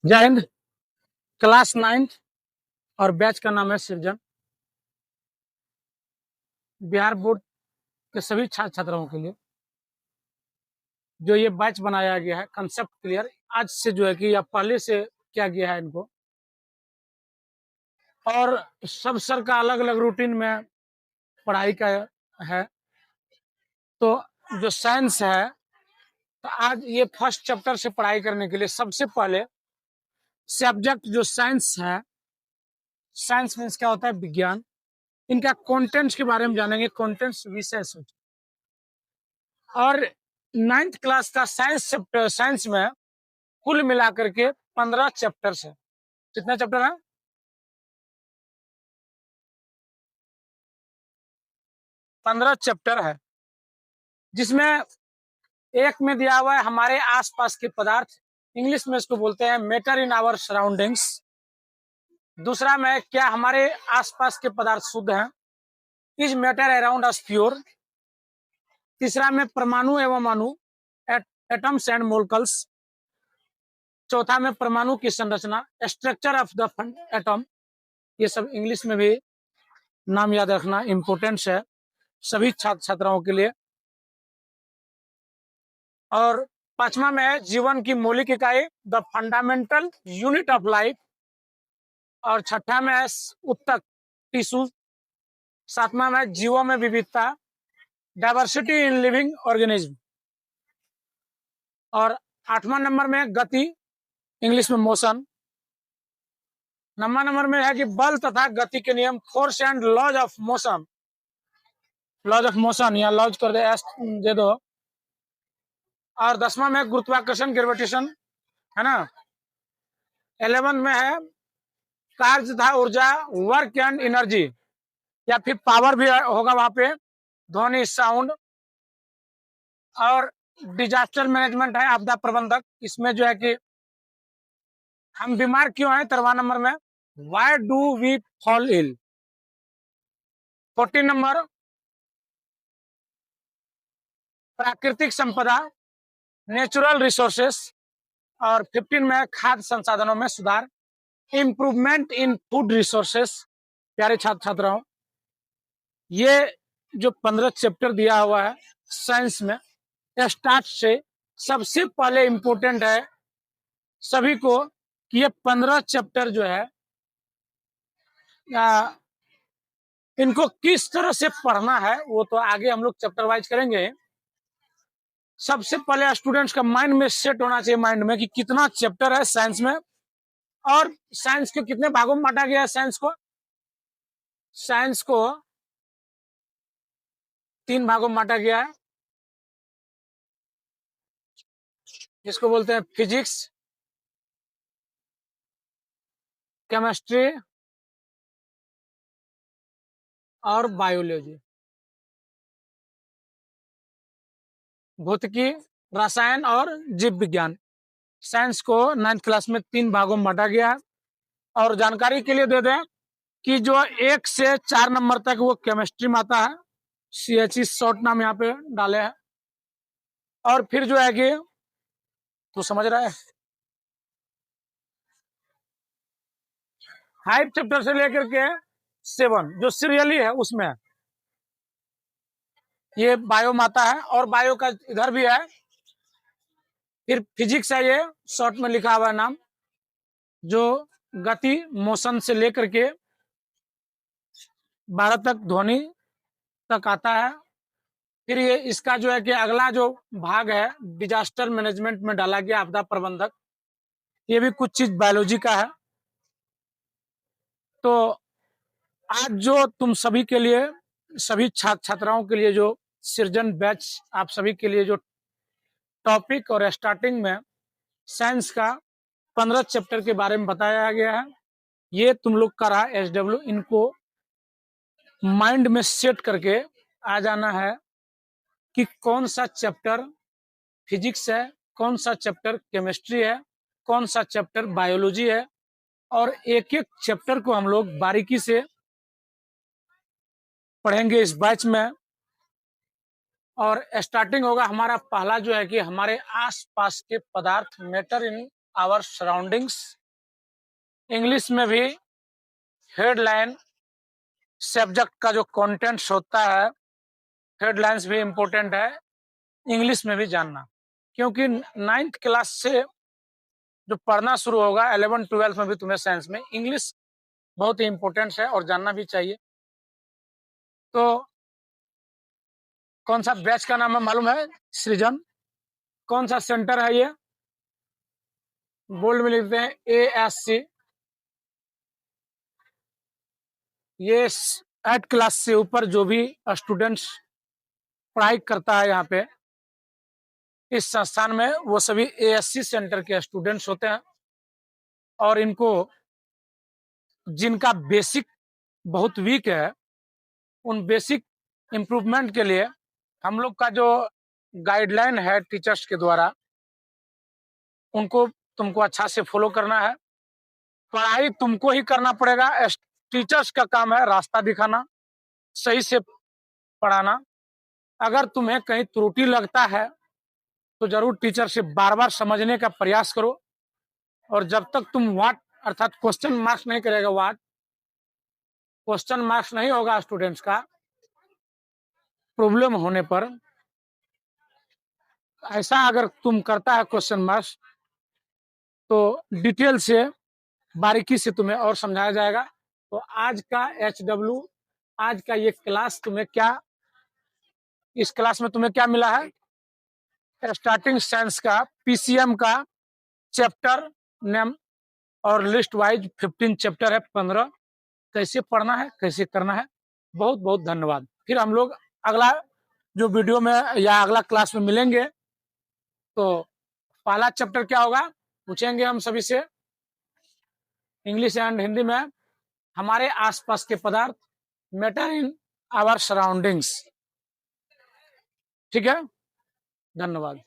जय हिंद। क्लास 9 और बैच का नाम है सृजन। बिहार बोर्ड के सभी छात्र छात्राओं के लिए जो ये बैच बनाया गया है, कंसेप्ट क्लियर आज से जो है कि या पहले से किया गया है इनको, और सब सर का अलग अलग रूटीन में पढ़ाई का है। तो जो साइंस है, तो आज ये फर्स्ट चैप्टर से पढ़ाई करने के लिए सबसे पहले सब्जेक्ट जो साइंस है, साइंस मीन्स क्या होता है, विज्ञान। इनका कंटेंट्स के बारे में जानेंगे, कंटेंट्स विषय से। और 9th क्लास का साइंस चैप्टर, साइंस में कुल मिलाकर के 15 चैप्टर्स है। कितना चैप्टर है? 15 चैप्टर है, जिसमें एक में दिया हुआ है हमारे आसपास के पदार्थ, इंग्लिश में इसको बोलते हैं मैटर इन आवर सराउंडिंग्स। दूसरा में क्या हमारे आसपास के पदार्थ शुद्ध हैं, is matter around us pure. तीसरा में परमाणु एवं अणु, एटम्स एंड मोलिक्यूल्स। चौथा में परमाणु की संरचना, स्ट्रक्चर ऑफ द एटम। ये सब इंग्लिश में भी नाम याद रखना इंपोर्टेंट है सभी छात्र छात्राओं के लिए। और पांचवा में है जीवन की मौलिक इकाई, the fundamental unit of life. और छठा में है उत्तक, टिश्यू। सातवां में जीवों में विविधता, डाइवर्सिटी इन लिविंग ऑर्गेनिज्म। और 8वां नंबर में गति, इंग्लिश में मोशन। 9वां नंबर में है कि बल तथा गति के नियम, force and laws of motion. Laws of motion या लॉज कर दे दो। और 10वां में गुरुत्वाकर्षण, ग्रेविटेशन, है ना। 11 में है कार्य तथा ऊर्जा, वर्क एंड एनर्जी, या फिर पावर भी होगा वहां पे, ध्वनि, साउंड। और डिजास्टर मैनेजमेंट है, आपदा प्रबंधक। इसमें जो है कि हम बीमार क्यों हैं, 13वां नंबर में why do we fall ill. 14 नंबर प्राकृतिक संपदा, नेचुरल रिसोर्सेस। और 15 में खाद्य संसाधनों में सुधार, इंप्रूवमेंट इन फूड रिसोर्सेस। प्यारे छात्र छात्राओं, ये जो 15 चैप्टर दिया हुआ है साइंस में, स्टार्ट से सबसे पहले इंपोर्टेंट है सभी को कि ये 15 चैप्टर जो है इनको किस तरह से पढ़ना है, वो तो आगे हम लोग चैप्टर वाइज करेंगे। सबसे पहले स्टूडेंट्स का माइंड में सेट होना चाहिए, माइंड में कि कितना चैप्टर है साइंस में, और साइंस के कितने भागों में बांटा गया है। साइंस को 3 भागों में बांटा गया है, जिसको बोलते हैं फिजिक्स, केमिस्ट्री और बायोलॉजी। भौतिकी, रसायन और जीव विज्ञान। साइंस को 9th क्लास में 3 भागों में बांटा गया है। और जानकारी के लिए दे दें कि जो 1 से 4 नंबर तक वो केमिस्ट्री में आता है, CHE शॉर्ट नाम यहाँ पे डाले हैं। और फिर जो है कि तू समझ रहा है, 5 चैप्टर से लेकर के 7 जो सीरियली है उसमें ये बायो में आता है, और बायो का इधर भी है। फिर फिजिक्स है, ये शॉर्ट में लिखा हुआ है नाम, जो गति, मोशन से लेकर के 12 तक, ध्वनि तक आता है। फिर ये इसका जो है कि अगला जो भाग है डिजास्टर मैनेजमेंट में डाला गया, आपदा प्रबंधक। ये भी कुछ चीज बायोलॉजी का है। तो आज जो तुम सभी के लिए, सभी छात्र छात्राओं के लिए जो सृजन बैच आप सभी के लिए जो टॉपिक और स्टार्टिंग में साइंस का 15 चैप्टर के बारे में बताया गया है, ये तुम लोग का रहा SW। इनको माइंड में सेट करके आ जाना है कि कौन सा चैप्टर फिजिक्स है, कौन सा चैप्टर केमिस्ट्री है, कौन सा चैप्टर बायोलॉजी है। और एक एक चैप्टर को हम लोग बारीकी से पढ़ेंगे इस बैच में। और स्टार्टिंग होगा हमारा पहला जो है कि हमारे आसपास के पदार्थ, matter in our surroundings. English में भी हेडलाइन सब्जेक्ट का जो कंटेंट्स होता है, हेडलाइंस भी इम्पोर्टेंट है इंग्लिश में भी जानना, क्योंकि 9th क्लास से जो पढ़ना शुरू होगा 11 12 में भी तुम्हें साइंस में इंग्लिश बहुत ही इम्पोर्टेंट है और जानना भी चाहिए। तो कौन सा बैच का नाम है मालूम है? सृजन। कौन सा सेंटर है ये? बोल्ड में लिखते हैं ASC। ये 8 क्लास से ऊपर जो भी स्टूडेंट्स पढ़ाई करता है यहाँ पे इस संस्थान में, वो सभी ASC सेंटर के स्टूडेंट्स होते हैं। और इनको जिनका बेसिक बहुत वीक है, उन बेसिक इम्प्रूवमेंट के लिए हम लोग का जो गाइडलाइन है टीचर्स के द्वारा, उनको तुमको अच्छा से फॉलो करना है। पढ़ाई तुमको ही करना पड़ेगा, टीचर्स का काम है रास्ता दिखाना, सही से पढ़ाना। अगर तुम्हें कहीं त्रुटि लगता है तो जरूर टीचर से बार बार समझने का प्रयास करो। और जब तक तुम व्हाट अर्थात क्वेश्चन मार्क्स नहीं करेगा, व्हाट क्वेश्चन मार्क्स नहीं होगा स्टूडेंट्स का, प्रॉब्लम होने पर ऐसा अगर तुम करता है क्वेश्चन मार्क्स, तो डिटेल से बारीकी से तुम्हें और समझाया जाएगा। तो आज का HW, आज का ये क्लास तुम्हें क्या, इस क्लास में तुम्हें क्या मिला है? स्टार्टिंग साइंस का PCM का चैप्टर नेम और लिस्ट वाइज 15 चैप्टर है, 15 कैसे पढ़ना है, कैसे करना है। बहुत बहुत धन्यवाद। फिर हम लोग अगला जो वीडियो में या अगला क्लास में मिलेंगे। तो पहला चैप्टर क्या होगा पूछेंगे हम सभी से, इंग्लिश एंड हिंदी में, हमारे आसपास के पदार्थ, मैटर इन आवर सराउंडिंग्स। ठीक है, धन्यवाद।